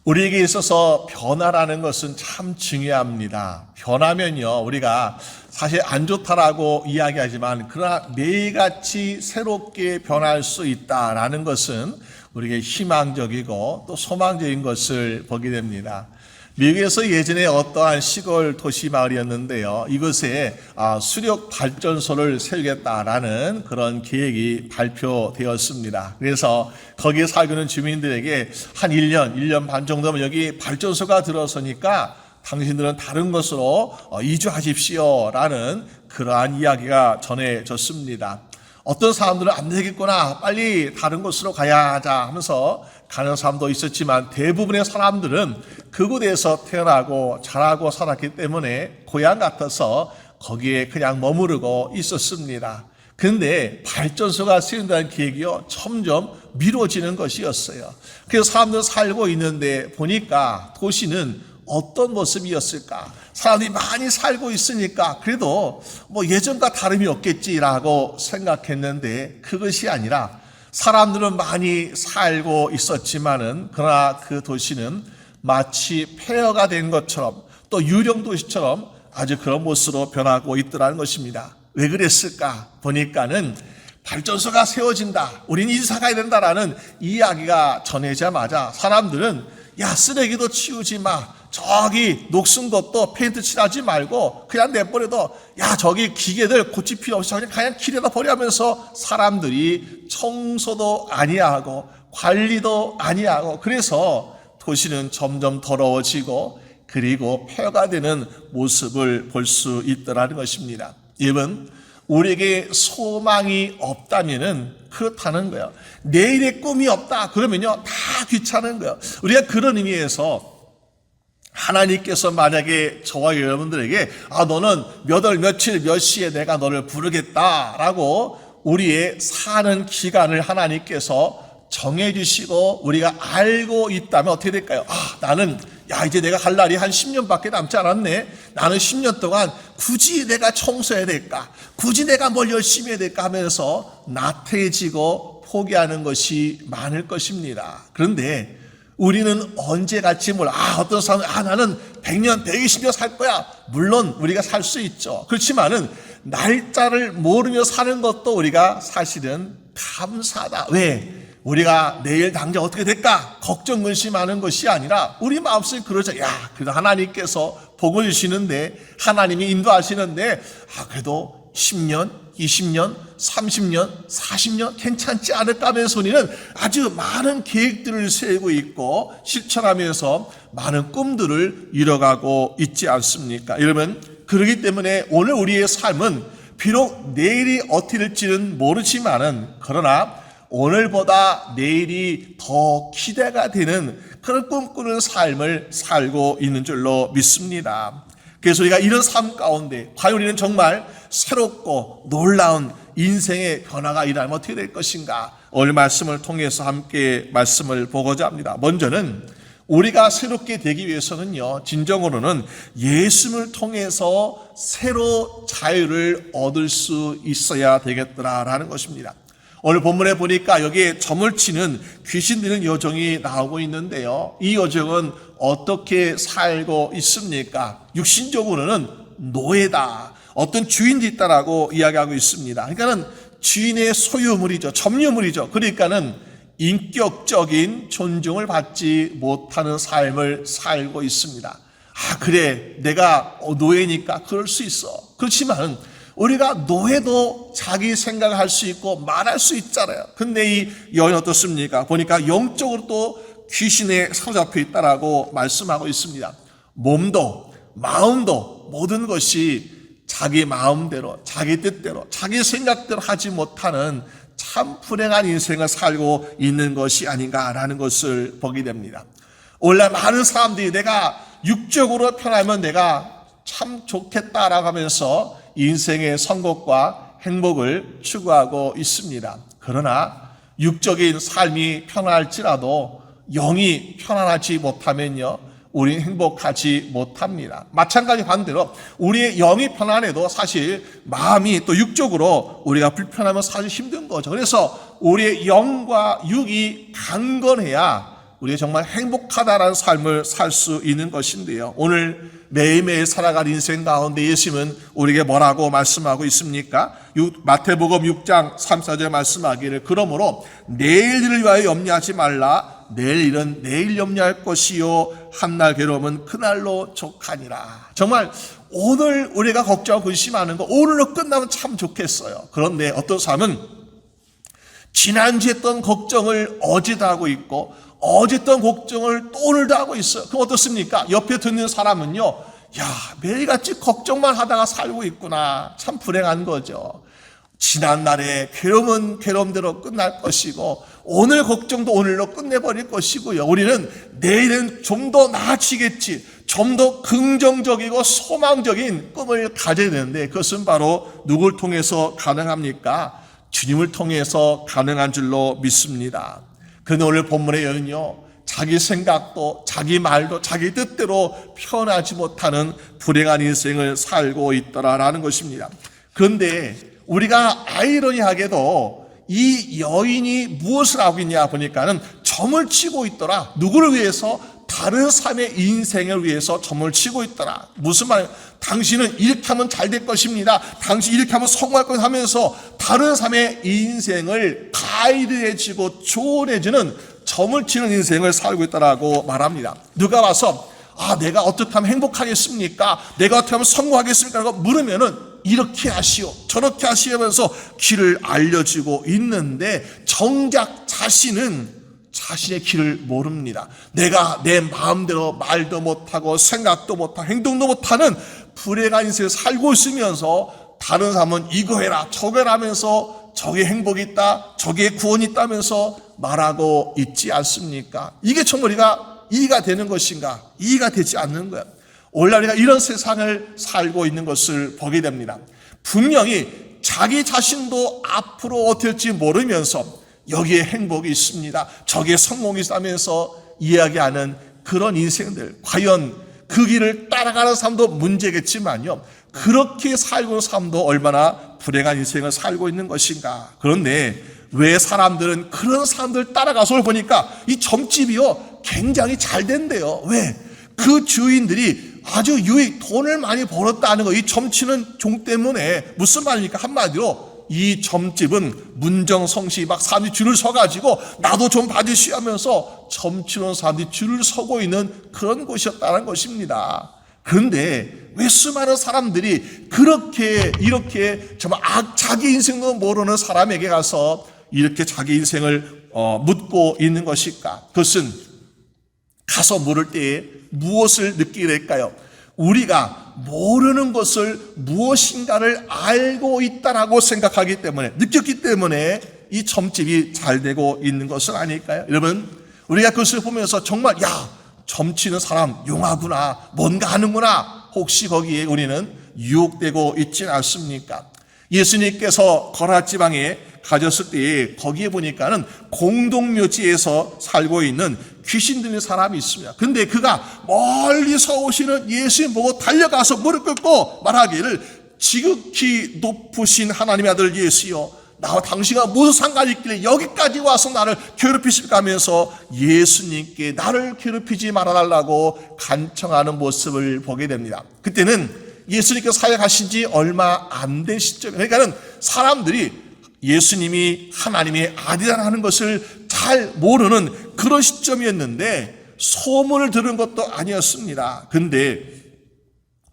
우리에게 있어서 변화라는 것은 참 중요합니다. 변하면요, 우리가 사실 안 좋다라고 이야기하지만 그러나 매일같이 새롭게 변할 수 있다라는 것은 우리에게 희망적이고 또 소망적인 것을 보게 됩니다. 미국에서 예전에 어떠한 시골 도시 마을이었는데요. 이곳에 수력 발전소를 세우겠다라는 그런 계획이 발표되었습니다. 그래서 거기에 살고 있는 주민들에게 한 1년 반 정도면 여기 발전소가 들어서니까 당신들은 다른 곳으로 이주하십시오라는 그러한 이야기가 전해졌습니다. 어떤 사람들은 안 되겠구나, 빨리 다른 곳으로 가야 하자 하면서 가는 사람도 있었지만 대부분의 사람들은 그곳에서 태어나고 자라고 살았기 때문에 고향 같아서 거기에 그냥 머무르고 있었습니다. 그런데 발전소가 세운다는 계획이요, 점점 미뤄지는 것이었어요. 그래서 사람들 살고 있는데 보니까 도시는 어떤 모습이었을까? 사람들이 많이 살고 있으니까 그래도 예전과 다름이 없겠지라고 생각했는데 그것이 아니라 사람들은 많이 살고 있었지만은 그러나 그 도시는 마치 폐허가 된 것처럼 또 유령 도시처럼 아주 그런 모습으로 변하고 있더라는 것입니다. 왜 그랬을까? 보니까는 발전소가 세워진다, 우린 이사 가야 된다라는 이야기가 전해자마자 사람들은 야, 쓰레기도 치우지 마, 저기 녹슨 것도 페인트 칠하지 말고 그냥 내버려둬, 야, 저기 기계들 고칠 필요 없이 그냥 길에다 버리면서 사람들이 청소도 아니하고 관리도 아니하고 그래서 도시는 점점 더러워지고 그리고 폐허가 되는 모습을 볼 수 있더라는 것입니다. 여러분, 우리에게 소망이 없다면은 그렇다는 거예요. 내일의 꿈이 없다 그러면요, 다 귀찮은 거예요. 우리가 그런 의미에서 하나님께서 만약에 저와 여러분들에게 너는 몇 월 며칠 몇 시에 내가 너를 부르겠다라고 우리의 사는 기간을 하나님께서 정해주시고 우리가 알고 있다면 어떻게 될까요? 나는 이제 내가 갈 날이 한 10년밖에 남지 않았네. 나는 10년 동안 굳이 내가 청소해야 될까? 굳이 내가 뭘 열심히 해야 될까? 하면서 나태해지고 포기하는 것이 많을 것입니다. 그런데 우리는 언제 갈지 몰라. 어떤 사람은 나는 100년, 120년 살 거야. 물론 우리가 살 수 있죠. 그렇지만은 날짜를 모르며 사는 것도 우리가 사실은 감사하다. 왜? 우리가 내일 당장 어떻게 될까? 걱정 근심하는 것이 아니라 우리 마음속에 그러죠. 그래도 하나님께서 복을 주시는데, 하나님이 인도하시는데 그래도 10년, 20년, 30년, 40년 괜찮지 않을까 하면서 우리는 아주 많은 계획들을 세우고 있고 실천하면서 많은 꿈들을 이뤄가고 있지 않습니까? 여러분, 그렇기 때문에 오늘 우리의 삶은 비록 내일이 어떻게 될지는 모르지만은 그러나 오늘보다 내일이 더 기대가 되는 그런 꿈꾸는 삶을 살고 있는 줄로 믿습니다. 그래서 우리가 이런 삶 가운데 과연 우리는 정말 새롭고 놀라운 인생의 변화가 일어나면 어떻게 될 것인가? 오늘 말씀을 통해서 함께 말씀을 보고자 합니다. 먼저는 우리가 새롭게 되기 위해서는요, 진정으로는 예수님을 통해서 새로 자유를 얻을 수 있어야 되겠더라라는 것입니다. 오늘 본문에 보니까 여기에 점을 치는 귀신 들린 여종이 나오고 있는데요. 이 여종은 어떻게 살고 있습니까? 육신적으로는 노예다, 어떤 주인이 있다라고 이야기하고 있습니다. 그러니까는 주인의 소유물이죠. 점유물이죠. 그러니까는 인격적인 존중을 받지 못하는 삶을 살고 있습니다. 그래, 내가 노예니까 그럴 수 있어. 그렇지만 우리가 노예도 자기 생각을 할 수 있고 말할 수 있잖아요. 근데 이 여인 어떻습니까? 보니까 영적으로 또 귀신에 사로잡혀 있다라고 말씀하고 있습니다. 몸도 마음도 모든 것이 자기 마음대로, 자기 뜻대로, 자기 생각대로 하지 못하는 참 불행한 인생을 살고 있는 것이 아닌가라는 것을 보게 됩니다. 원래 많은 사람들이 내가 육적으로 편하면 내가 참 좋겠다라고 하면서 인생의 성공과 행복을 추구하고 있습니다. 그러나 육적인 삶이 편할지라도 영이 편안하지 못하면요, 우리는 행복하지 못합니다. 마찬가지 반대로 우리의 영이 편안해도 사실 마음이 또 육적으로 우리가 불편하면 사실 힘든 거죠. 그래서 우리의 영과 육이 강건해야 우리가 정말 행복하다라는 삶을 살 수 있는 것인데요. 오늘 매일매일 살아갈 인생 가운데 예수님은 우리에게 뭐라고 말씀하고 있습니까? 마태복음 6장 3, 4절 말씀하기를 그러므로 내일 일을 위하여 염려하지 말라. 내일 일은 내일 염려할 것이요 한날 괴로움은 그날로 족하니라. 정말 오늘 우리가 걱정하고 근심하는 거 오늘로 끝나면 참 좋겠어요. 그런데 어떤 사람은 지난주에 했던 걱정을 어제도 하고 있고 어제 했던 걱정을 또 오늘도 하고 있어요. 그럼 어떻습니까? 옆에 듣는 사람은요, 야, 매일같이 걱정만 하다가 살고 있구나. 참 불행한 거죠. 지난날의 괴로움은 괴로움대로 끝날 것이고 오늘 걱정도 오늘로 끝내버릴 것이고요. 우리는 내일은 좀 더 나아지겠지, 좀 더 긍정적이고 소망적인 꿈을 가져야 되는데 그것은 바로 누굴 통해서 가능합니까? 주님을 통해서 가능한 줄로 믿습니다. 그런데 오늘 본문에는요, 자기 생각도 자기 말도 자기 뜻대로 표현하지 못하는 불행한 인생을 살고 있더라라는 것입니다. 그런데 우리가 아이러니하게도 이 여인이 무엇을 하고 있냐 보니까는 점을 치고 있더라. 누구를 위해서? 다른 사람의 인생을 위해서 점을 치고 있더라. 무슨 말이에요? 당신은 이렇게 하면 잘 될 것입니다. 당신 이렇게 하면 성공할 것 하면서 다른 사람의 인생을 가이드해주고 조언해주는 점을 치는 인생을 살고 있다라고 말합니다. 누가 와서 내가 어떻게 하면 행복하겠습니까? 내가 어떻게 하면 성공하겠습니까? 라고 물으면은 이렇게 하시오, 저렇게 하시면서 길을 알려주고 있는데 정작 자신은 자신의 길을 모릅니다. 내가 내 마음대로 말도 못하고 생각도 못하고 행동도 못하는 불행한 인생을 살고 있으면서 다른 사람은 이거 해라 저거 해라 하면서 저게 행복이 있다, 저게 구원이 있다면서 말하고 있지 않습니까? 이게 정말 우리가 이해가 되는 것인가? 이해가 되지 않는 거야. 오늘날 우리가 이런 세상을 살고 있는 것을 보게 됩니다. 분명히 자기 자신도 앞으로 어떻게 될지 모르면서 여기에 행복이 있습니다, 저기에 성공이 있다면서 이야기하는 그런 인생들, 과연 그 길을 따라가는 사람도 문제겠지만요, 그렇게 살고 있는 사람도 얼마나 불행한 인생을 살고 있는 것인가. 그런데 왜 사람들은 그런 사람들 따라가서 보니까 이 점집이요 굉장히 잘 된대요. 왜? 그 주인들이 아주 돈을 많이 벌었다는 거, 이 점치는 종 때문에. 무슨 말입니까? 한마디로 이 점집은 문정성시 막 사람들이 줄을 서가지고 나도 좀 받으시오 하면서 점치는 사람들이 줄을 서고 있는 그런 곳이었다는 것입니다. 그런데 왜 수많은 사람들이 이렇게 정말 자기 인생도 모르는 사람에게 가서 이렇게 자기 인생을 묻고 있는 것일까? 그것은 가서 물을 때에 무엇을 느끼게 될까요? 우리가 모르는 것을 무엇인가를 알고 있다라고 생각하기 때문에, 느꼈기 때문에 이 점집이 잘 되고 있는 것은 아닐까요? 여러분, 우리가 그것을 보면서 정말 점치는 사람 용하구나, 뭔가 하는구나, 혹시 거기에 우리는 유혹되고 있지는 않습니까? 예수님께서 거라 지방에 가졌을 때에 거기에 보니까는 공동묘지에서 살고 있는 귀신 들린 사람이 있습니다. 근데 그가 멀리서 오시는 예수님 보고 달려가서 무릎 꿇고 말하기를 지극히 높으신 하나님의 아들 예수여, 나와 당신과 무슨 상관이 있길래 여기까지 와서 나를 괴롭히실까 하면서 예수님께 나를 괴롭히지 말아달라고 간청하는 모습을 보게 됩니다. 그때는 예수님께서 사역하신 지 얼마 안 된 시점이에요. 그러니까는 사람들이 예수님이 하나님의 아들이라는 것을 잘 모르는 그런 시점이었는데 소문을 들은 것도 아니었습니다. 근데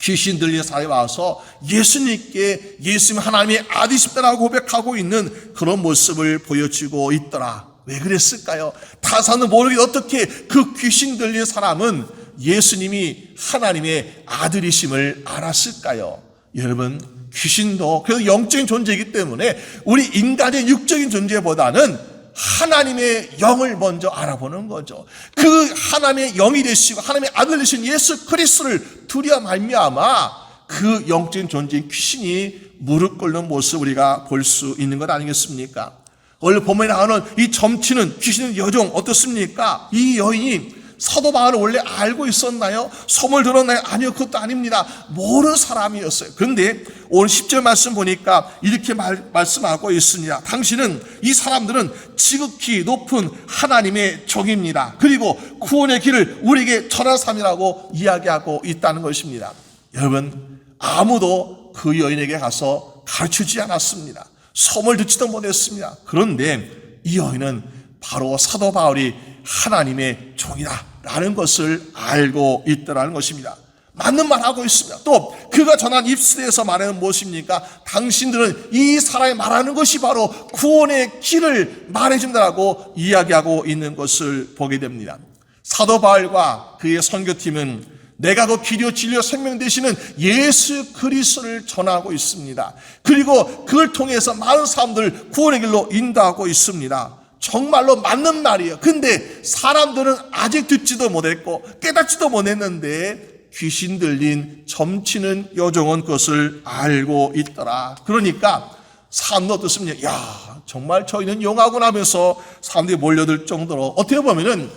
귀신 들린 사람이 와서 예수님께 예수님 하나님의 아들이시다라고 고백하고 있는 그런 모습을 보여주고 있더라. 왜 그랬을까요? 타사는 모르게 어떻게 그 귀신 들린 사람은 예수님이 하나님의 아들이심을 알았을까요? 여러분, 귀신도 그래서 영적인 존재이기 때문에 우리 인간의 육적인 존재보다는 하나님의 영을 먼저 알아보는 거죠. 그 하나님의 영이 되시고 하나님의 아들 되신 예수 그리스도를 두려워 말미암아 그 영적인 존재인 귀신이 무릎 꿇는 모습 우리가 볼 수 있는 것 아니겠습니까? 오늘 본문에 나오는 이 점치는 귀신은 여종 어떻습니까? 이 여인이 사도 바울을 원래 알고 있었나요? 소문을 들었나요? 아니요, 그것도 아닙니다. 모르는 사람이었어요. 그런데 오늘 10절 말씀 보니까 이렇게 말씀하고 있습니다. 당신은, 이 사람들은 지극히 높은 하나님의 종입니다. 그리고 구원의 길을 우리에게 전한 사람이라고 이야기하고 있다는 것입니다. 여러분, 아무도 그 여인에게 가서 가르치지 않았습니다. 소문을 듣지도 못했습니다. 그런데 이 여인은 바로 사도 바울이 하나님의 종이다라는 것을 알고 있더라는 것입니다. 맞는 말 하고 있습니다. 또 그가 전한 입술에서 말하는 무엇입니까? 당신들은 이 사람이 말하는 것이 바로 구원의 길을 말해준다라고 이야기하고 있는 것을 보게 됩니다. 사도 바울과 그의 선교팀은 내가 그 길이요 진리요 생명 되시는 예수 그리스도를 전하고 있습니다. 그리고 그걸 통해서 많은 사람들 구원의 길로 인도하고 있습니다. 정말로 맞는 말이에요. 근데 사람들은 아직 듣지도 못했고 깨닫지도 못했는데 귀신 들린 점치는 여종은 그것을 알고 있더라. 그러니까 사람도 어떻습니까? 야, 정말 저희는 용하구나 하면서 사람들이 몰려들 정도로 어떻게 보면은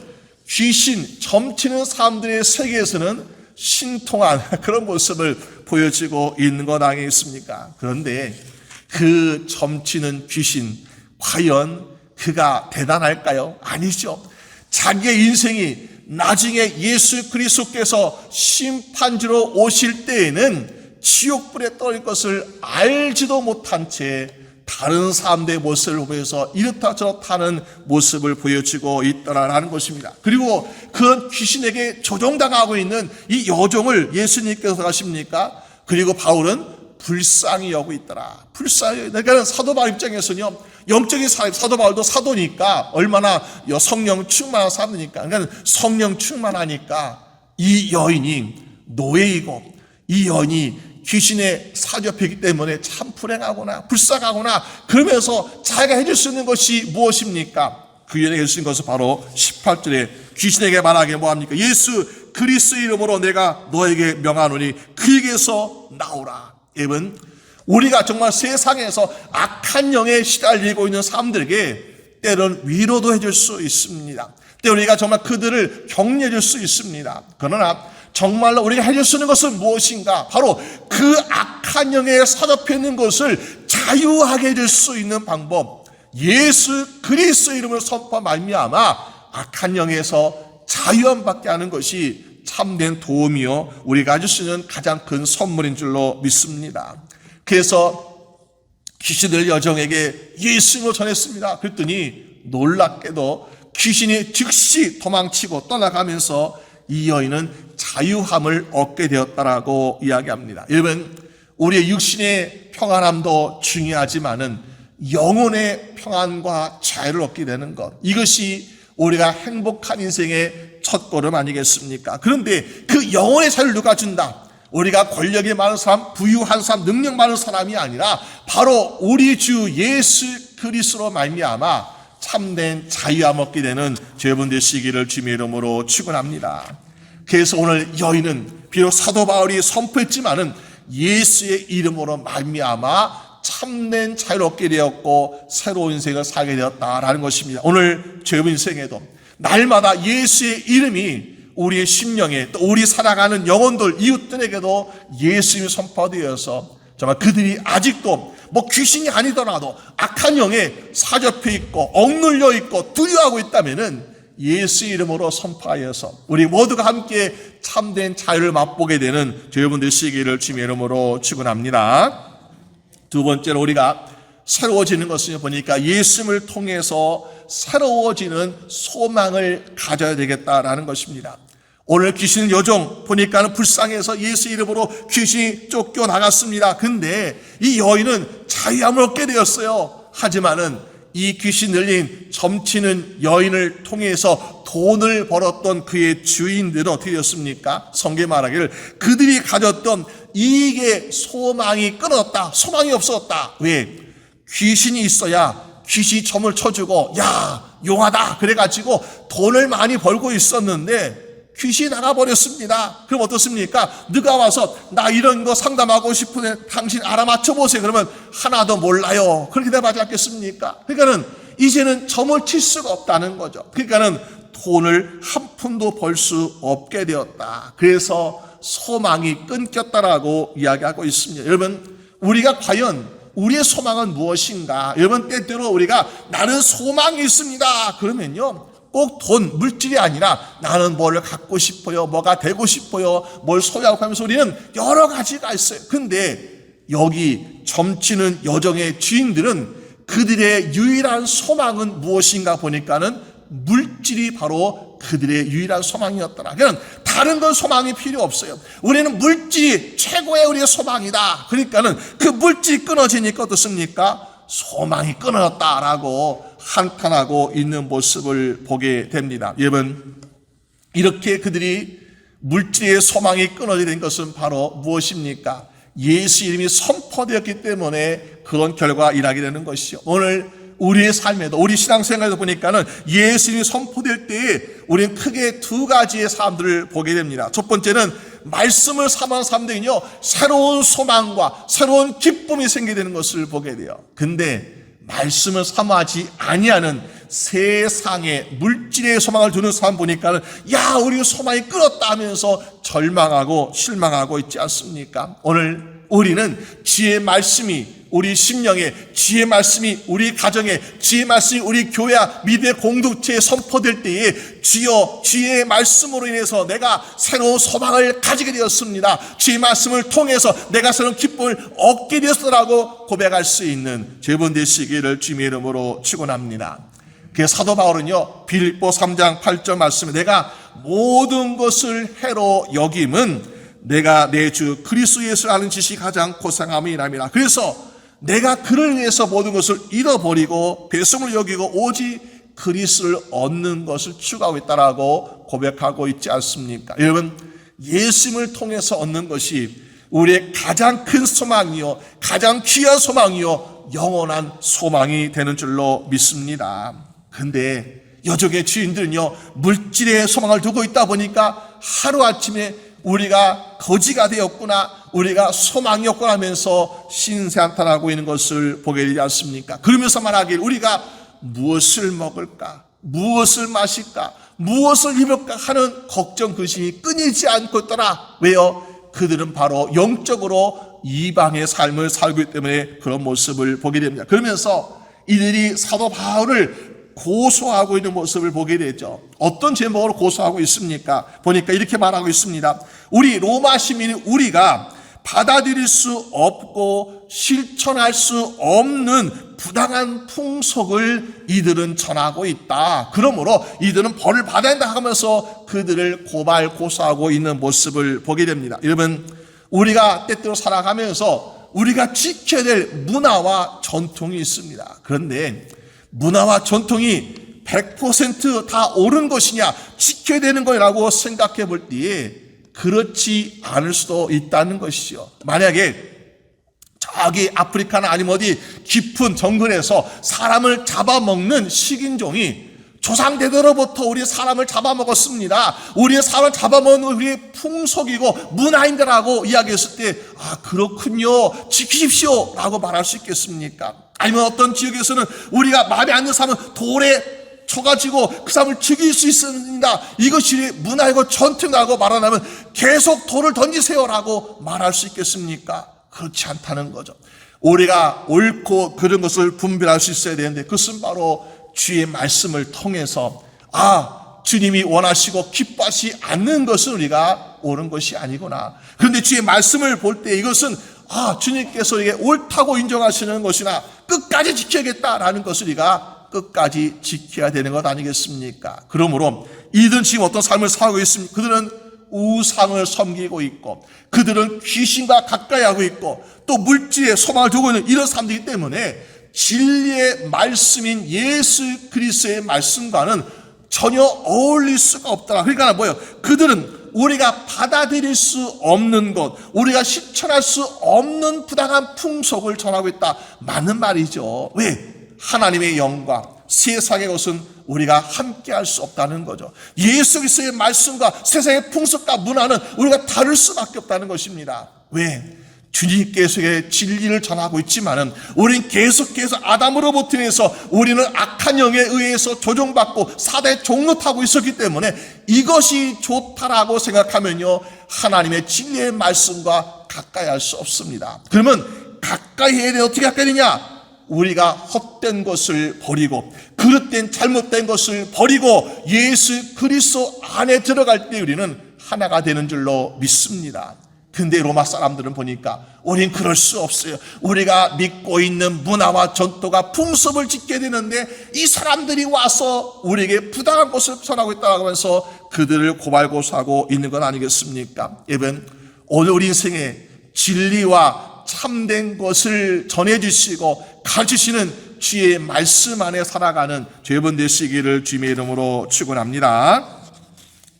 귀신, 점치는 사람들의 세계에서는 신통한 그런 모습을 보여주고 있는 것 아니겠습니까? 그런데 그 점치는 귀신, 과연 그가 대단할까요? 아니죠. 자기의 인생이 나중에 예수 그리스도께서 심판주로 오실 때에는 지옥불에 떨어질 것을 알지도 못한 채 다른 사람들의 모습을 보여서 이렇다 저렇다 하는 모습을 보여주고 있더라라는 것입니다. 그리고 그런 귀신에게 조종당하고 있는 이 여종을 예수님께서 가십니까? 그리고 바울은 불쌍히 여기고 있더라. 불쌍히. 그러니까 사도 바울 입장에서는요, 영적인 사람, 사도 바울도 사도니까 얼마나 성령 충만한 사람이니까, 그러니까 성령 충만하니까 이 여인이 노예이고 이 여인이 귀신에 사로잡히기 때문에 참 불행하구나, 불쌍하구나, 그러면서 자기가 해줄 수 있는 것이 무엇입니까? 그 여인에게 해줄 수 있는 것은 바로 18절에 귀신에게 말하기를 뭐합니까? 예수 그리스도 이름으로 내가 너에게 명하노니 그에게서 나오라. 여러분, 우리가 정말 세상에서 악한 영에 시달리고 있는 사람들에게 때로는 위로도 해줄 수 있습니다. 때로는 우리가 정말 그들을 격려해 줄 수 있습니다. 그러나 정말로 우리가 해줄 수 있는 것은 무엇인가? 바로 그 악한 영에 사로잡혀 있는 것을 자유하게 해줄 수 있는 방법, 예수 그리스도 이름을 선포한 말미암아 악한 영에서 자유함 받게 하는 것이 참된 도움이요 우리가 가질 수 있는 가장 큰 선물인 줄로 믿습니다. 그래서 귀신들 여종에게 예수님을 전했습니다. 그랬더니 놀랍게도 귀신이 즉시 도망치고 떠나가면서 이 여인은 자유함을 얻게 되었다라고 이야기합니다. 여러분, 우리의 육신의 평안함도 중요하지만은 영혼의 평안과 자유를 얻게 되는 것, 이것이 우리가 행복한 인생의 첫걸음 아니겠습니까? 그런데 그 영혼의 자유를 누가 준다? 우리가 권력이 많은 사람, 부유한 사람, 능력 많은 사람이 아니라 바로 우리 주 예수 그리스도로 말미암아 참된 자유함 얻게 되는 여러분 되시기를 주님의 이름으로 축원합니다. 그래서 오늘 여인은 비록 사도 바울이 선포했지만은 예수의 이름으로 말미암아 참된 자유를 얻게 되었고 새로운 인생을 살게 되었다라는 것입니다. 오늘 여러분 인생에도 날마다 예수의 이름이 우리의 심령에, 또 우리 살아가는 영혼들, 이웃들에게도 예수님이 선포되어서 정말 그들이 아직도 뭐 귀신이 아니더라도 악한 영에 사잡혀 있고 억눌려 있고 두려워하고 있다면은 예수 이름으로 선포하여서 우리 모두가 함께 참된 자유를 맛보게 되는 여러분 되시기를 주님의 이름으로 축원합니다. 두 번째로 우리가 새로워지는 것을 보니까 예수님을 통해서 새로워지는 소망을 가져야 되겠다라는 것입니다. 오늘 귀신 여종 보니까는 불쌍해서 예수 이름으로 귀신이 쫓겨나갔습니다. 근데 이 여인은 자유함을 얻게 되었어요. 하지만은 이 귀신 들린 점치는 여인을 통해서 돈을 벌었던 그의 주인들은 어떻게 되었습니까? 성경에 말하기를 그들이 가졌던 이익의 소망이 끊었다. 소망이 없었다. 왜? 귀신이 있어야 귀신이 점을 쳐주고 야 용하다 그래가지고 돈을 많이 벌고 있었는데 귀신이 나가버렸습니다. 그럼 어떻습니까? 누가 와서 나 이런 거 상담하고 싶은데 당신 알아맞혀보세요. 그러면 하나도 몰라요. 그렇게 대답하지 않겠습니까? 그러니까는 이제는 점을 칠 수가 없다는 거죠. 그러니까는 돈을 한 푼도 벌 수 없게 되었다. 그래서 소망이 끊겼다라고 이야기하고 있습니다. 여러분, 우리가 과연 우리의 소망은 무엇인가? 여러분, 때때로 우리가 나는 소망이 있습니다 그러면요, 꼭 돈, 물질이 아니라 나는 뭘 갖고 싶어요, 뭐가 되고 싶어요, 뭘 소유하고 하면서 우리는 여러 가지가 있어요. 근데 여기 점치는 여정의 주인들은 그들의 유일한 소망은 무엇인가 보니까는 물질이 바로 그들의 유일한 소망이었더라. 그냥 다른 건 소망이 필요 없어요. 우리는 물질이 최고의 우리의 소망이다. 그러니까는 그 물질이 끊어지니까 어떻습니까? 소망이 끊어졌다라고 한탄하고 있는 모습을 보게 됩니다. 여러분, 이렇게 그들이 물질의 소망이 끊어지게 된 것은 바로 무엇입니까? 예수 이름이 선포되었기 때문에 그런 결과가 일하게 되는 것이죠. 오늘 우리의 삶에도, 우리 신앙생활에도 보니까는 예수님이 선포될 때에 우리는 크게 두 가지의 사람들을 보게 됩니다. 첫 번째는 말씀을 삼은 사람들은요, 새로운 소망과 새로운 기쁨이 생기게 되는 것을 보게 돼요. 근데 말씀을 삼아하지 아니하는 세상의 물질의 소망을 두는 사람 보니까는 야, 우리 소망이 끊었다 하면서 절망하고 실망하고 있지 않습니까? 오늘 우리는 주의 말씀이 우리 심령에, 주의 말씀이 우리 가정에, 주의 말씀이 우리 교회와 믿음의 공동체에 선포될 때에 주여, 주의 말씀으로 인해서 내가 새로운 소망을 가지게 되었습니다. 주의 말씀을 통해서 내가 새로운 기쁨을 얻게 되었다라고 고백할 수 있는 여러분 되시기를 주님의 이름으로 축원합니다. 그 사도 바울은요, 빌립보 3장 8절 말씀에 내가 모든 것을 해로 여김은 내가 내 주 그리스도 예수를 아는 지식이 가장 고상함이라미라. 그래서 내가 그를 위해서 모든 것을 잃어버리고 배송을 여기고 오직 그리스도를 얻는 것을 추구하고 있다라고 고백하고 있지 않습니까? 여러분, 예수님을 통해서 얻는 것이 우리의 가장 큰 소망이요, 가장 귀한 소망이요, 영원한 소망이 되는 줄로 믿습니다. 근데 여정의 주인들은요, 물질의 소망을 두고 있다 보니까 하루아침에 우리가 거지가 되었구나, 우리가 소망이 없구나 하면서 신세한탄하고 있는 것을 보게 되지 않습니까? 그러면서 말하길 우리가 무엇을 먹을까, 무엇을 마실까, 무엇을 입을까 하는 걱정 근심이 끊이지 않고 있더라. 왜요? 그들은 바로 영적으로 이방의 삶을 살고 있기 때문에 그런 모습을 보게 됩니다. 그러면서 이들이 사도 바울을 고소하고 있는 모습을 보게 되죠. 어떤 제목으로 고소하고 있습니까? 보니까 이렇게 말하고 있습니다. 우리 로마 시민이 우리가 받아들일 수 없고 실천할 수 없는 부당한 풍속을 이들은 전하고 있다. 그러므로 이들은 벌을 받아야 한다 하면서 그들을 고소하고 있는 모습을 보게 됩니다. 여러분, 우리가 때때로 살아가면서 우리가 지켜야 될 문화와 전통이 있습니다. 그런데 문화와 전통이 100% 다 옳은 것이냐, 지켜야 되는 거라고 생각해 볼 때에 그렇지 않을 수도 있다는 것이죠. 만약에 저기 아프리카나 아니면 어디 깊은 정글에서 사람을 잡아먹는 식인종이 조상대대로부터 우리 사람을 잡아먹었습니다. 우리의 사람을 잡아먹는 우리의 풍속이고 문화인데라고 이야기했을 때 아, 그렇군요, 지키십시오 라고 말할 수 있겠습니까? 아니면 어떤 지역에서는 우리가 마음에 안 드는 사람은 돌에 쳐가지고 그 사람을 죽일 수 있습니다. 이것이 문화이고 전통이라고 말하면 계속 돌을 던지세요라고 말할 수 있겠습니까? 그렇지 않다는 거죠. 우리가 옳고 그런 것을 분별할 수 있어야 되는데 그것은 바로 주의 말씀을 통해서 주님이 원하시고 기뻐하시지 않는 것은 우리가 옳은 것이 아니구나. 그런데 주의 말씀을 볼 때 이것은 주님께서 이게 옳다고 인정하시는 것이나 끝까지 지켜야겠다라는 것을 우리가 끝까지 지켜야 되는 것 아니겠습니까? 그러므로 이들은 지금 어떤 삶을 살고 있습니까? 그들은 우상을 섬기고 있고 그들은 귀신과 가까이 하고 있고 또 물질에 소망을 두고 있는 이런 사람들이기 때문에 진리의 말씀인 예수 그리스도의 말씀과는 전혀 어울릴 수가 없더라. 그러니까 뭐예요? 그들은 우리가 받아들일 수 없는 것, 우리가 실천할 수 없는 부당한 풍속을 전하고 있다. 맞는 말이죠. 왜? 하나님의 영광, 세상의 것은 우리가 함께 할 수 없다는 거죠. 예수 그리스도의 말씀과 세상의 풍속과 문화는 우리가 다를 수밖에 없다는 것입니다. 왜? 주님께서의 진리를 전하고 있지만은 우리는 계속해서 아담으로부터 해서 우리는 악한 영에 의해서 조종받고 사대 종로 타고 있었기 때문에 이것이 좋다라고 생각하면요, 하나님의 진리의 말씀과 가까이 할 수 없습니다. 그러면 가까이 해야 돼. 어떻게 가까이 되냐? 우리가 헛된 것을 버리고 그릇된 잘못된 것을 버리고 예수 그리스도 안에 들어갈 때 우리는 하나가 되는 줄로 믿습니다. 근데 로마 사람들은 보니까 우린 그럴 수 없어요. 우리가 믿고 있는 문화와 전통과 풍습을 지켜야 되는데 이 사람들이 와서 우리에게 부당한 것을 전하고 있다고 하면서 그들을 고발고소하고 있는 건 아니겠습니까? 여러분, 오늘 우리 인생에 진리와 참된 것을 전해주시고 가르치시는 주의 말씀 안에 살아가는 여러분 되시기를 주님의 이름으로 축원합니다.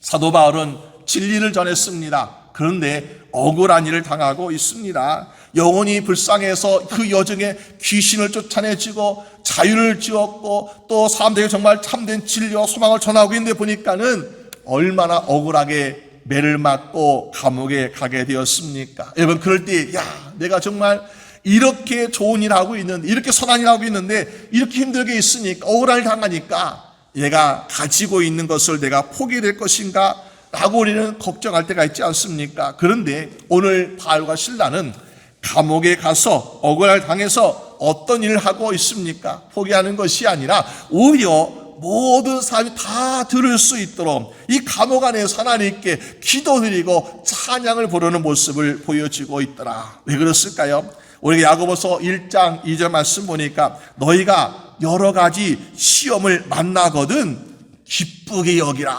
사도 바울은 진리를 전했습니다. 그런데 억울한 일을 당하고 있습니다. 영혼이 불쌍해서 그 여정에 귀신을 쫓아내지고 자유를 지었고 또 사람들에게 정말 참된 진리와 소망을 전하고 있는데 보니까는 얼마나 억울하게 매를 맞고 감옥에 가게 되었습니까? 여러분, 그럴 때 내가 정말 이렇게 좋은 일 하고 있는데, 이렇게 선한 일 하고 있는데 이렇게 힘들게 있으니까, 억울한 일 당하니까 내가 가지고 있는 것을 내가 포기될 것인가 라고 우리는 걱정할 때가 있지 않습니까? 그런데 오늘 바울과 실라는 감옥에 가서 억울할 당해서 어떤 일을 하고 있습니까? 포기하는 것이 아니라 오히려 모든 사람이 다 들을 수 있도록 이 감옥 안에서 하나님께 기도드리고 찬양을 부르는 모습을 보여주고 있더라. 왜 그랬을까요? 우리 야고보서 1장 2절 말씀 보니까 너희가 여러 가지 시험을 만나거든 기쁘게 여기라.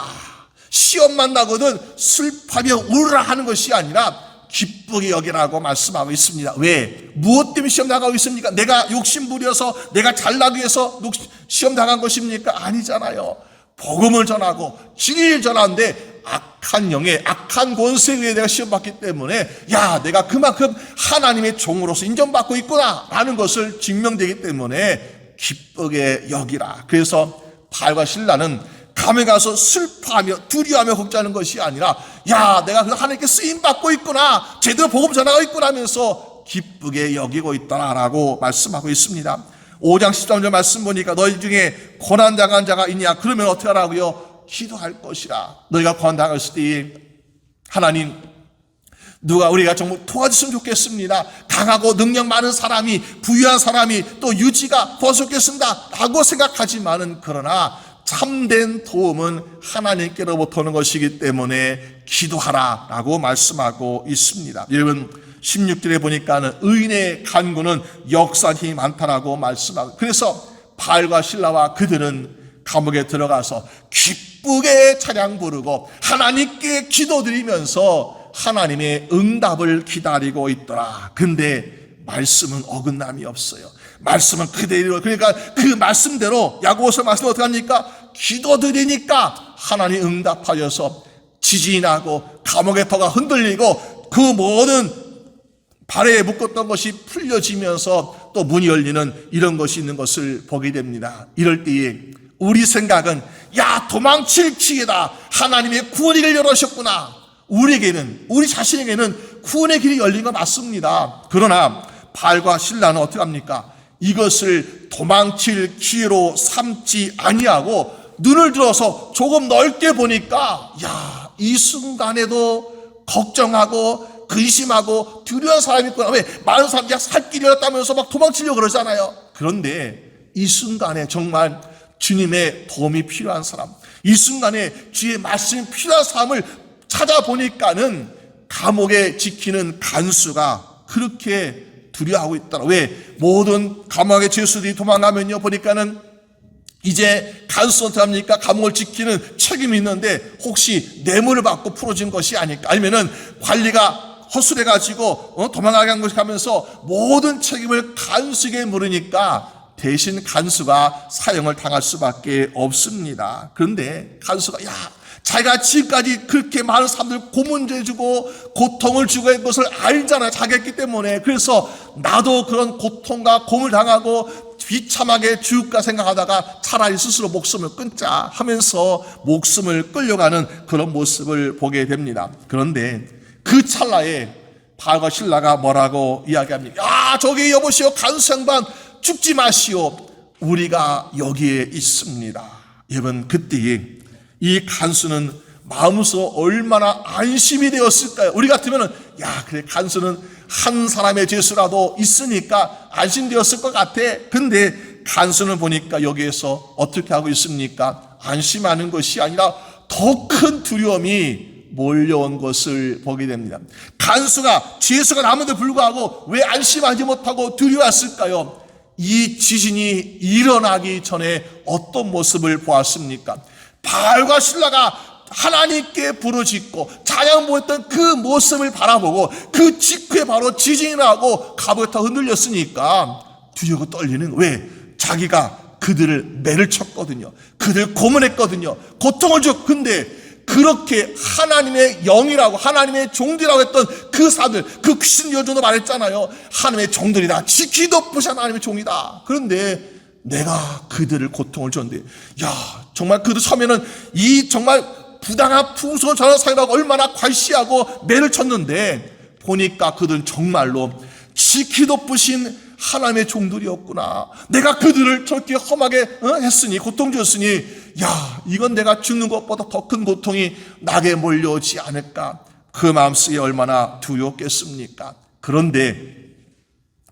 시험 만나거든 슬퍼하며 울으라 하는 것이 아니라 기쁘게 여기라고 말씀하고 있습니다. 왜? 무엇 때문에 시험 당하고 있습니까? 내가 욕심 부려서 내가 잘나기 위해서 시험 당한 것입니까? 아니잖아요. 복음을 전하고 진리를 전하는데 악한 영에 악한 권세에 의해 내가 시험받기 때문에 내가 그만큼 하나님의 종으로서 인정받고 있구나 라는 것을 증명되기 때문에 기쁘게 여기라. 그래서 바울과 실라는 감에 가서 슬퍼하며 두려워하며 걱정하는 것이 아니라 내가 하나님께 쓰임받고 있구나, 제대로 복음 전하고 있구나 하면서 기쁘게 여기고 있다라고 말씀하고 있습니다. 5장 13절 말씀 보니까 너희 중에 고난당한 자가 있냐? 그러면 어떻게 하라고요? 기도할 것이라. 너희가 고난당했을 때 하나님, 누가 우리가 정말 도와줬으면 좋겠습니다. 강하고 능력 많은 사람이, 부유한 사람이, 또 유지가 도와줬으면 좋겠습니다 라고 생각하지만은, 그러나 참된 도움은 하나님께로부터 오는 것이기 때문에 기도하라 라고 말씀하고 있습니다. 여러분, 16절에 보니까는 의인의 간구는 역사한 힘이 많다라고 말씀하고, 그래서 바울과 실라와 그들은 감옥에 들어가서 기쁘게 찬양 부르고 하나님께 기도드리면서 하나님의 응답을 기다리고 있더라. 근데 말씀은 어긋남이 없어요. 말씀은 그대로, 그러니까 그 말씀대로 야고보서 말씀 어떻게 합니까? 기도드리니까 하나님 응답하셔서 지진이 나고 감옥의 터가 흔들리고 그 모든 발에 묶었던 것이 풀려지면서 또 문이 열리는 이런 것이 있는 것을 보게 됩니다. 이럴 때에 우리 생각은 도망칠 기회다, 하나님의 구원의 길을 열어주셨구나. 우리에게는, 우리 자신에게는 구원의 길이 열린 거 맞습니다. 그러나 바울과 실라는 어떻게 합니까? 이것을 도망칠 기회로 삼지 아니하고 눈을 들어서 조금 넓게 보니까 이 순간에도 걱정하고 근심하고 두려운 사람이 있구나. 왜? 많은 사람이 살 길이 열었다면서 막 도망치려고 그러잖아요. 그런데 이 순간에 정말 주님의 도움이 필요한 사람, 이 순간에 주의 말씀이 필요한 사람을 찾아보니까는 감옥에 지키는 간수가 그렇게 두려워하고 있더라. 왜? 모든 감옥의 죄수들이 도망가면요, 보니까는 이제 간수 어떻게 합니까? 감옥을 지키는 책임이 있는데 혹시 뇌물을 받고 풀어진 것이 아닐까? 아니면은 관리가 허술해가지고 도망가게 한 것이 하면서 모든 책임을 간수에게 물으니까 대신 간수가 사형을 당할 수밖에 없습니다. 그런데 간수가 자기가 지금까지 그렇게 많은 사람들 고문해주고 고통을 주고 한 것을 알잖아요. 자기가 했기 때문에. 그래서 나도 그런 고통과 고문을 당하고 비참하게 죽을까 생각하다가 차라리 스스로 목숨을 끊자 하면서 목숨을 끌려가는 그런 모습을 보게 됩니다. 그런데 그 찰나에 바울과 신라가 뭐라고 이야기합니까? 야, 저기 여보시오, 간수 양반 죽지 마시오, 우리가 여기에 있습니다. 여러분, 그때 이 간수는 마음으로 얼마나 안심이 되었을까요? 우리 같으면은 야, 그래, 간수는 한 사람의 죄수라도 있으니까 안심되었을 것 같아. 근데 간수는 보니까 여기에서 어떻게 하고 있습니까? 안심하는 것이 아니라 더 큰 두려움이 몰려온 것을 보게 됩니다. 간수가 죄수가 남은데 불구하고 왜 안심하지 못하고 두려웠을까요? 이 지진이 일어나기 전에 어떤 모습을 보았습니까? 바울과 신라가 하나님께 부르짖고 찬양보했던 그 모습을 바라보고 그 직후에 바로 지진이 나고 갑옷이 다 흔들렸으니까 두려고 떨리는, 왜? 자기가 그들을 매를 쳤거든요. 그들 고문했거든요. 고통을 줬. 근데 그렇게 하나님의 영이라고, 하나님의 종들이라고 했던 그 사람들, 그 귀신 여전도 말했잖아요. 하나님의 종들이다. 지키도 부시 하나님의 종이다. 그런데 내가 그들을 고통을 줬는데, 야, 정말 그들 처음에는 이 정말 부당한 풍속을 전하는 사람이라고 얼마나 괄시하고 매를 쳤는데, 보니까 그들은 정말로 지키도 부신 하나님의 종들이었구나. 내가 그들을 저렇게 험하게 했으니, 고통 줬으니, 야, 이건 내가 죽는 것보다 더 큰 고통이 나게 몰려오지 않을까. 그 마음속에 얼마나 두렵겠습니까? 그런데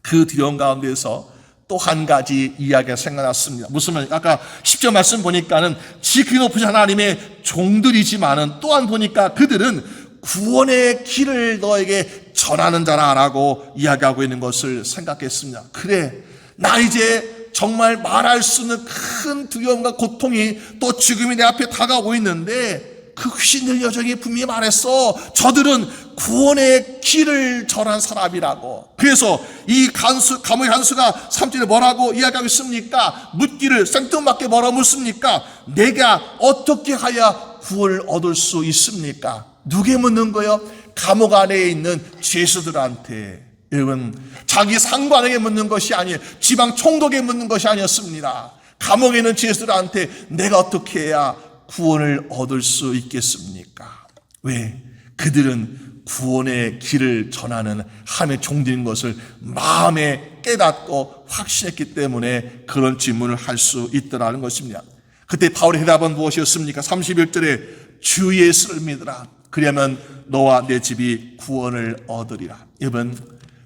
그 두려움 가운데서 또 한 가지 이야기가 생각났습니다. 무슨 말입니까? 아까 10절 말씀 보니까는 지키 높으신 하나님의 종들이지만은 또한 보니까 그들은 구원의 길을 너에게 전하는 자라라고 이야기하고 있는 것을 생각했습니다. 그래, 나 이제 정말 말할 수 없는 큰 두려움과 고통이 또 죽음이 내 앞에 다가오고 있는데, 그 귀신들 여정이 분명히 말했어. 저들은 구원의 길을 전한 사람이라고. 그래서 이 감옥의 간수가 3절에 뭐라고 이야기하고 있습니까? 묻기를 생뚱맞게 뭐라고 묻습니까? 내가 어떻게 하야 구원을 얻을 수 있습니까? 누구에 묻는 거예요? 감옥 안에 있는 죄수들한테. 여러분, 자기 상관에게 묻는 것이 아니에요. 지방 총독에게 묻는 것이 아니었습니다. 감옥에 있는 죄수들한테 내가 어떻게 해야 구원을 얻을 수 있겠습니까? 왜? 그들은 구원의 길을 전하는 하나님의 종들인 것을 마음에 깨닫고 확신했기 때문에 그런 질문을 할 수 있더라는 것입니다. 그때 바울의 대답은 무엇이었습니까? 31절에 주 예수를 믿으라. 그러면 너와 내 집이 구원을 얻으리라. 여러분,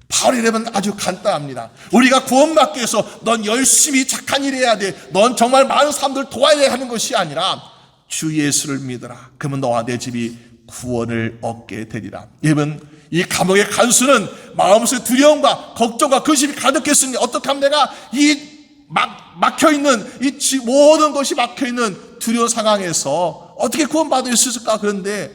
바울의 대답은 아주 간단합니다. 우리가 구원받기 위해서 넌 열심히 착한 일 해야 돼, 넌 정말 많은 사람들 도와야 하는 것이 아니라 주 예수를 믿어라. 그러면 너와 내 집이 구원을 얻게 되리라. 여러분, 이 감옥의 간수는 마음속에 두려움과 걱정과 근심이 가득했으니 어떻게 하면 내가 이 막혀있는 이 모든 것이 막혀있는 두려운 상황에서 어떻게 구원받을 수 있을까? 그런데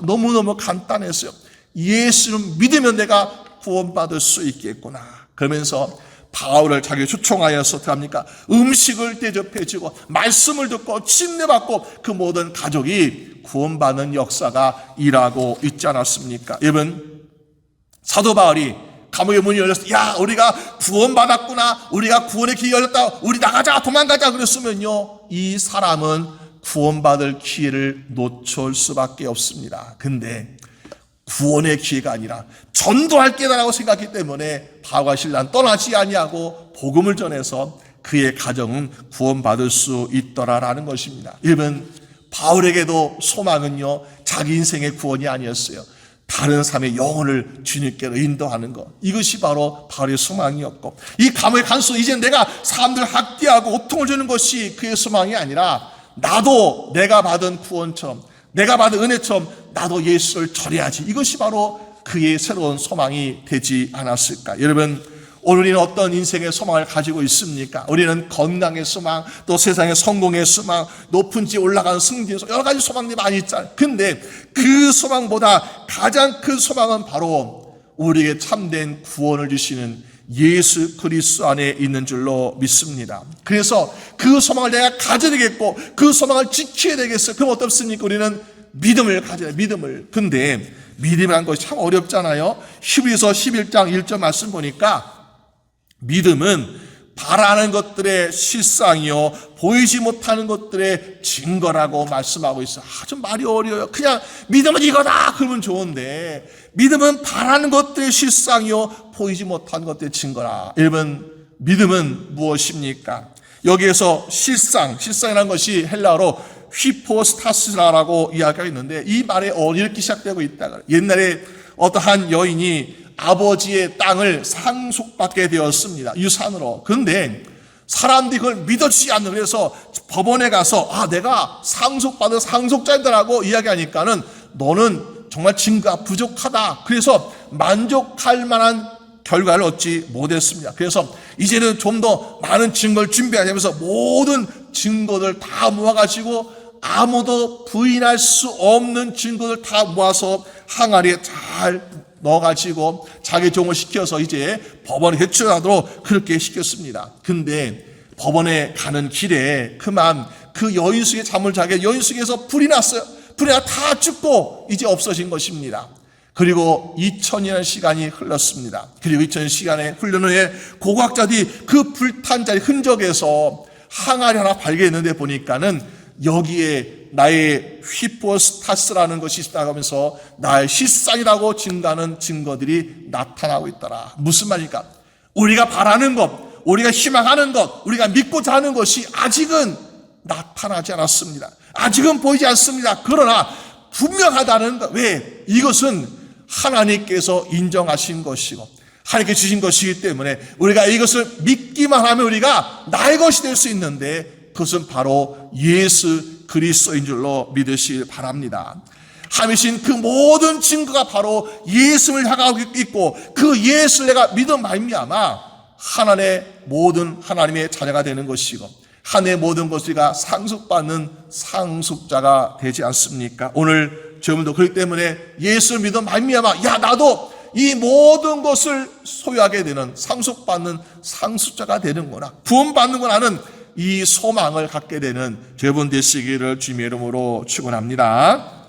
너무너무 간단했어요. 예수를 믿으면 내가 구원받을 수 있겠구나. 그러면서 바울을 자기 초청하여서 어떻게 합니까? 음식을 대접해주고 말씀을 듣고 침례받고 그 모든 가족이 구원받는 역사가 일하고 있지 않았습니까? 여러분, 사도 바울이 감옥의 문이 열렸을 때, 야, 우리가 구원받았구나, 우리가 구원의 길이 열렸다, 우리 나가자, 도망가자 그랬으면요, 이 사람은 구원받을 기회를 놓칠 수밖에 없습니다. 근데 구원의 기회가 아니라 전도할 기회라고 생각했기 때문에 바울과 신라는 떠나지 아니하고 복음을 전해서 그의 가정은 구원받을 수 있더라라는 것입니다. 여러분, 바울에게도 소망은요, 자기 인생의 구원이 아니었어요. 다른 사람의 영혼을 주님께로 인도하는 것, 이것이 바로 바울의 소망이었고, 이 감옥의 간수, 이제 내가 사람들 학대하고 고통을 주는 것이 그의 소망이 아니라 나도 내가 받은 구원처럼, 내가 받은 은혜처럼 나도 예수를 전해야지, 이것이 바로 그의 새로운 소망이 되지 않았을까? 여러분, 오늘 우리는 어떤 인생의 소망을 가지고 있습니까? 우리는 건강의 소망, 또 세상의 성공의 소망, 높은 지에 올라가는 승리의 소망, 여러 가지 소망들이 많이 있잖아요. 근데 그 소망보다 가장 큰 소망은 바로 우리에게 참된 구원을 주시는 예수 그리스도 안에 있는 줄로 믿습니다. 그래서 그 소망을 내가 가져야 되겠고 그 소망을 지켜야 되겠어요. 그럼 어떻습니까? 우리는 믿음을 가져야 돼요. 믿음을. 근데 믿음이라는 것이 참 어렵잖아요. 히브리서 11장 1절 말씀 보니까 믿음은 바라는 것들의 실상이요 보이지 못하는 것들의 증거라고 말씀하고 있어요. 아주 말이 어려워요. 그냥 믿음은 이거다 그러면 좋은데, 믿음은 바라는 것들의 실상이요 보이지 못하는 것들의 증거라. 여러분, 믿음은 무엇입니까? 여기에서 실상이라는 것이 헬라어로 휘포스타스라고 이야기가 있는데, 이 말에 이렇게 시작되고 있다. 옛날에 어떠한 여인이 아버지의 땅을 상속받게 되었습니다. 유산으로. 그런데 사람들이 그걸 믿어주지 않는, 그래서 법원에 가서 내가 상속받은 상속자들하고 이야기하니까는 너는 정말 증거가 부족하다. 그래서 만족할 만한 결과를 얻지 못했습니다. 그래서 이제는 좀 더 많은 증거를 준비하면서 모든 증거들 다 모아가지고 아무도 부인할 수 없는 증거들 다 모아서 항아리에 잘 넣어가지고 자기 종을 시켜서 이제 법원에 제출하도록 그렇게 시켰습니다. 근데 법원에 가는 길에 그만 그 여인 속에 잠을 자게 여인 속에서 불이 났어요. 불이 나 다 죽고 이제 없어진 것입니다. 그리고 2000년의 시간이 흘렀습니다. 그리고 2000년 시간에 흘른 후에 고고학자들이 그 불탄 자리 흔적에서 항아리 하나 발견했는데 보니까는 여기에 나의 휘포스타스라는 것이 있다고 하면서 나의 실상이라고 증가하는 증거들이 나타나고 있더라. 무슨 말입니까? 우리가 바라는 것, 우리가 희망하는 것, 우리가 믿고자 하는 것이 아직은 나타나지 않았습니다. 아직은 보이지 않습니다. 그러나 분명하다는 것. 왜? 이것은 하나님께서 인정하신 것이고 하나님께 주신 것이기 때문에 우리가 이것을 믿기만 하면 우리가 나의 것이 될 수 있는데, 그것은 바로 예수 그리스도인 줄로 믿으시길 바랍니다. 하나님이신 그 모든 증거가 바로 예수를 향하고 있고, 그 예수를 내가 믿음 말미암아 하나님의 자녀가 되는 것이고, 하나님의 모든 것을 우리가 상속받는 상속자가 되지 않습니까? 오늘 저분도 그렇기 때문에 예수를 믿음 말미암아 나도 이 모든 것을 소유하게 되는, 상속받는 상속자가 되는구나, 구원받는구나 하는 이 소망을 갖게 되는 여러분 되시기를 주님의 이름으로 축원합니다.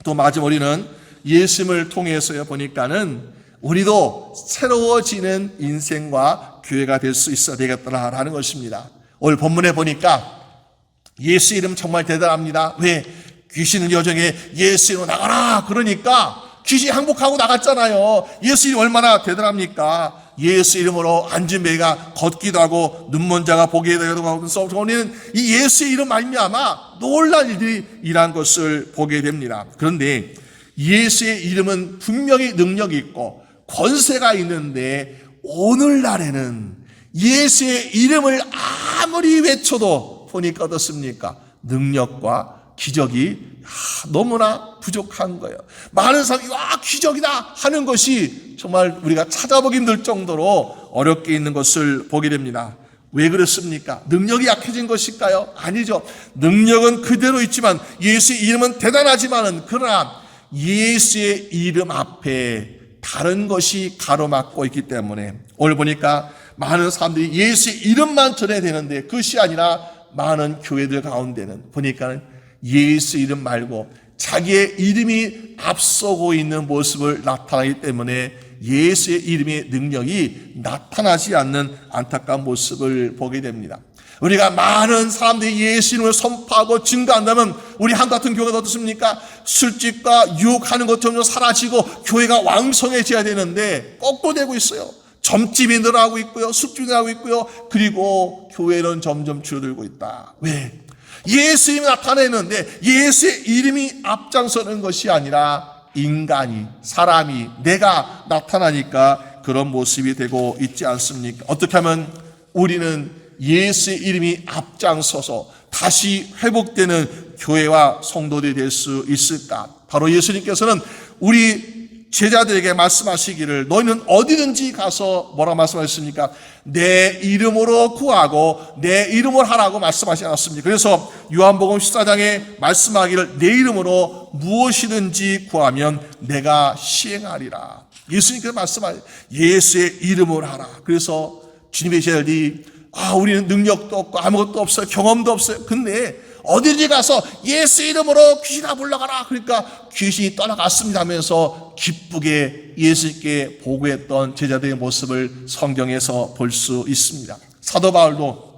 또 마지막 우리는 예수님을 통해서 보니까는 우리도 새로워지는 인생과 교회가 될 수 있어야 되겠다라는 것입니다. 오늘 본문에 보니까 예수 이름 정말 대단합니다. 왜? 귀신은 여정에 예수 이름으로 나가라 그러니까 귀신이 항복하고 나갔잖아요. 예수 이름 얼마나 대단합니까? 예수 이름으로 앉은 매가 걷기도 하고 눈먼 자가 보게 되기도 하면서 우리는 이 예수의 이름 말미암아 놀랄 일들이 일한 것을 보게 됩니다. 그런데 예수의 이름은 분명히 능력이 있고 권세가 있는데, 오늘날에는 예수의 이름을 아무리 외쳐도 보니까 어떻습니까? 능력과 기적이 너무나 부족한 거예요. 많은 사람이 기적이다 하는 것이 정말 우리가 찾아보기 힘들 정도로 어렵게 있는 것을 보게 됩니다. 왜 그렇습니까? 능력이 약해진 것일까요? 아니죠. 능력은 그대로 있지만 예수의 이름은 대단하지만은, 그러나 예수의 이름 앞에 다른 것이 가로막고 있기 때문에 오늘 보니까 많은 사람들이 예수의 이름만 전해야 되는데, 그것이 아니라 많은 교회들 가운데는 보니까 예수 이름 말고 자기의 이름이 앞서고 있는 모습을 나타나기 때문에 예수의 이름의 능력이 나타나지 않는 안타까운 모습을 보게 됩니다. 우리가 많은 사람들이 예수 이름을 선포하고 증거한다면 우리 한국 같은 교회가 어떻습니까? 술집과 유혹하는 것 점점 사라지고 교회가 왕성해져야 되는데 거꾸로 되고 있어요. 점집이 늘어나고 있고요. 술집이 늘어나고 있고요. 그리고 교회는 점점 줄어들고 있다. 왜? 예수 이름이 나타내는데 예수의 이름이 앞장서는 것이 아니라 인간이, 사람이, 내가 나타나니까 그런 모습이 되고 있지 않습니까? 어떻게 하면 우리는 예수의 이름이 앞장서서 다시 회복되는 교회와 성도들이 될 수 있을까? 바로 예수님께서는 우리 제자들에게 말씀하시기를, 너희는 어디든지 가서 뭐라고 말씀하셨습니까? 내 이름으로 구하고 내 이름으로 하라고 말씀하시지 않았습니까? 그래서 요한복음 14장에 말씀하기를, 내 이름으로 무엇이든지 구하면 내가 시행하리라. 예수님께서 말씀하세요. 예수의 이름으로 하라. 그래서 주님의 제자들이 우리는 능력도 없고 아무것도 없어요. 경험도 없어요. 근데 어디든지 가서 예수 이름으로 귀신아 물러가라. 그러니까 귀신이 떠나갔습니다 하면서 기쁘게 예수님께 보고했던 제자들의 모습을 성경에서 볼 수 있습니다. 사도 바울도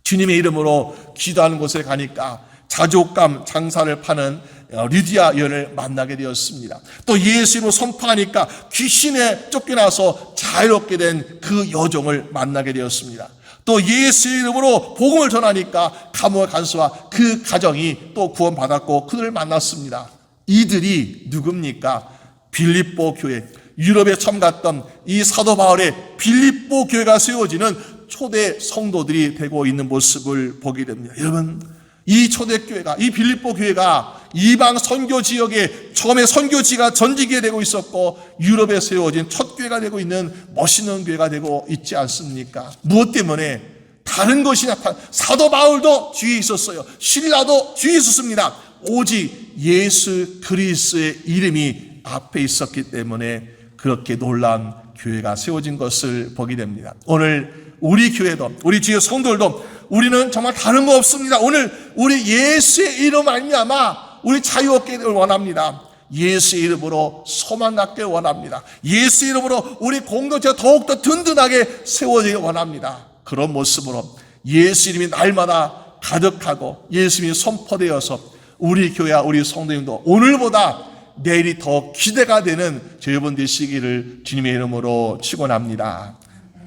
주님의 이름으로 기도하는 곳에 가니까 자족감 장사를 파는 리디아 여인을 만나게 되었습니다. 또 예수 이름으로 선포하니까 귀신에 쫓겨나서 자유롭게 된 그 여종을 만나게 되었습니다. 또 예수 이름으로 복음을 전하니까 감옥의 간수와 그 가정이 또 구원받았고 그들을 만났습니다. 이들이 누굽니까? 빌립보 교회, 유럽에 처음 갔던 이 사도 바울의 빌립보 교회가 세워지는 초대 성도들이 되고 있는 모습을 보게 됩니다. 여러분, 이 초대교회가, 이 빌립보 교회가 이방 선교 지역에 처음에 선교지가 전지게 되고 있었고 유럽에 세워진 첫 교회가 되고 있는 멋있는 교회가 되고 있지 않습니까? 무엇 때문에? 다른 것이 사도 바울도 주위에 있었어요. 실라도 주위에 있었습니다. 오직 예수 그리스도의 이름이 앞에 있었기 때문에 그렇게 놀라운 교회가 세워진 것을 보게 됩니다. 오늘 우리 교회도, 우리 주의 성도들도 우리는 정말 다른 거 없습니다. 오늘 우리 예수의 이름 말미암아 우리 자유 얻기를 원합니다. 예수의 이름으로 소망 갖기를 원합니다. 예수의 이름으로 우리 공동체가 더욱더 든든하게 세워지길 원합니다. 그런 모습으로 예수 이름이 날마다 가득하고 예수 이름이 선포되어서 우리 교회와 우리 성도님도 오늘보다 내일이 더 기대가 되는 여러분 되시기를 주님의 이름으로 축원합니다.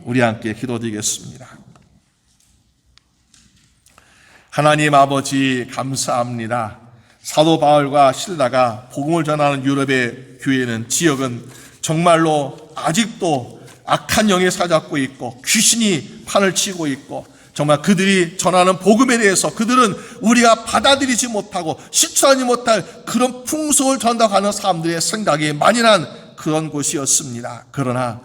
우리 함께 기도드리겠습니다. 하나님 아버지 감사합니다. 사도 바울과 실라가 복음을 전하는 유럽의 교회는 지역은 정말로 아직도 악한 영에 사잡고 있고 귀신이 판을 치고 있고 정말 그들이 전하는 복음에 대해서 그들은 우리가 받아들이지 못하고 실천하지 못할 그런 풍속을 전달하는 사람들의 생각이 만연한 그런 곳이었습니다. 그러나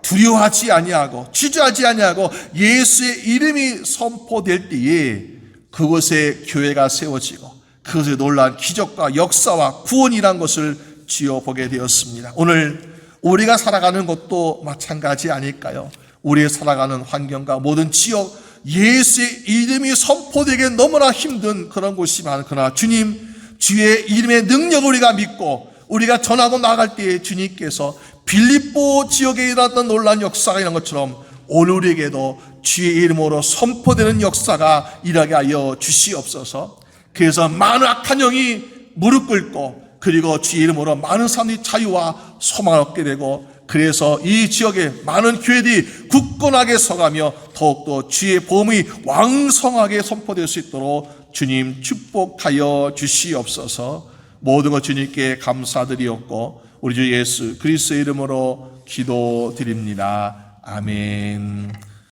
두려워하지 아니하고 주저하지 아니하고 예수의 이름이 선포될 때에 그곳에 교회가 세워지고 그것에 놀라운 기적과 역사와 구원이란 것을 지어보게 되었습니다. 오늘 우리가 살아가는 것도 마찬가지 아닐까요? 우리의 살아가는 환경과 모든 지역 예수의 이름이 선포되기 너무나 힘든 그런 곳이 많으나 주님 주의 이름의 능력을 우리가 믿고 우리가 전하고 나갈 때에 주님께서 빌립보 지역에 일어났던 놀라운 역사가 이런 것처럼 오늘 우리에게도 주의 이름으로 선포되는 역사가 일하게 하여 주시옵소서. 그래서 많은 악한 영이 무릎 꿇고 그리고 주의 이름으로 많은 사람들이 자유와 소망을 얻게 되고 그래서 이 지역에 많은 교회들이 굳건하게 서가며 더욱더 주의 복음이 왕성하게 선포될 수 있도록 주님 축복하여 주시옵소서. 모든 것 주님께 감사드리옵고 우리 주 예수 그리스도의 이름으로 기도드립니다. 아멘.